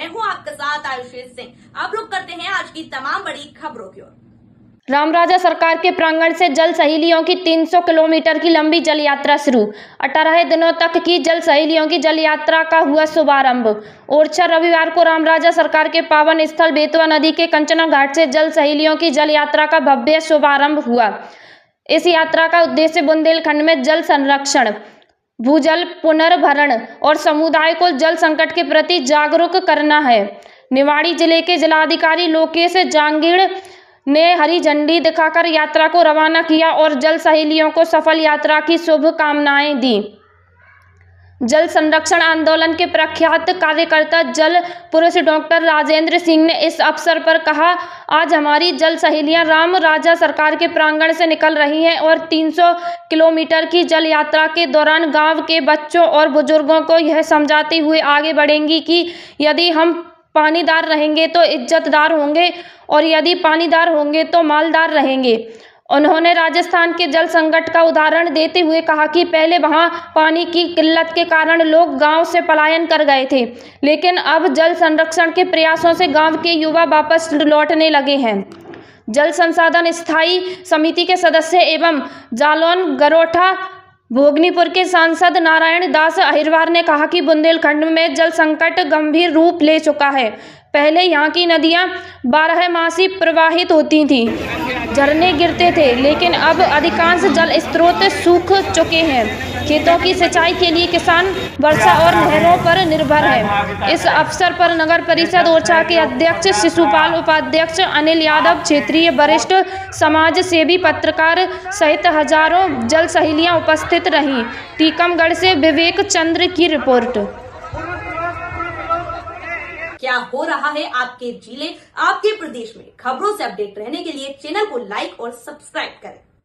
मैं हूं आपके साथ आयुषी सिंह। आप लोग करते हैं आज की तमाम बड़ी खबरों की ओर। रामराजा सरकार के प्रांगण से जल सहेलियों की 300 किलोमीटर की लंबी जल यात्रा शुरू। 18 दिनों तक की जल सहेलियों की जल यात्रा का हुआ शुभारंभ। ओरछा रविवार को रामराजा सरकार के पावन स्थल बेतवा नदी के कंचना घाट से जल सहेलियों की जल यात्रा का भव्य शुभारंभ हुआ। इस यात्रा का उद्देश्य बुंदेलखंड में जल संरक्षण, भूजल पुनर्भरण और समुदाय को जल संकट के प्रति जागरूक करना है। निवाड़ी जिले के जिलाधिकारी लोकेश जांगीड़ ने हरी झंडी दिखाकर यात्रा को रवाना किया और जल सहेलियों को सफल यात्रा की शुभकामनाएं दी। जल संरक्षण आंदोलन के प्रख्यात कार्यकर्ता जल पुरुष डॉक्टर राजेंद्र सिंह ने इस अवसर पर कहा, आज हमारी जल सहेलियां राम राजा सरकार के प्रांगण से निकल रही हैं और 300 किलोमीटर की जल यात्रा के दौरान गांव के बच्चों और बुजुर्गों को यह समझाते हुए आगे बढ़ेंगी कि यदि हम पानीदार रहेंगे तो इज्जतदार होंगे और यदि पानीदार होंगे तो मालदार रहेंगे। उन्होंने राजस्थान के जल संकट का उदाहरण देते हुए कहा कि पहले वहां पानी की किल्लत के कारण लोग गांव से पलायन कर गए थे, लेकिन अब जल संरक्षण के प्रयासों से गांव के युवा वापस लौटने लगे हैं। जल संसाधन स्थायी समिति के सदस्य एवं जालौन गरोठा भोगनीपुर के सांसद नारायण दास अहिरवार ने कहा कि बुंदेलखंड में जल संकट गंभीर रूप ले चुका है। पहले यहाँ की नदियाँ 12मासी प्रवाहित होती थीं, झरने गिरते थे, लेकिन अब अधिकांश जल स्रोत सूख चुके हैं। खेतों की सिंचाई के लिए किसान वर्षा और नहरों पर निर्भर है। इस अवसर पर नगर परिषद ओरछा के अध्यक्ष शिशुपाल, उपाध्यक्ष अनिल यादव, क्षेत्रीय वरिष्ठ समाज सेवी, पत्रकार सहित हजारों जल सहेलियां उपस्थित रहीं। टीकमगढ़ से विवेक चंद्र की रिपोर्ट। क्या हो रहा है आपके जिले, आपके प्रदेश में? खबरों से अपडेट रहने के लिए चैनल को लाइक और सब्सक्राइब करें।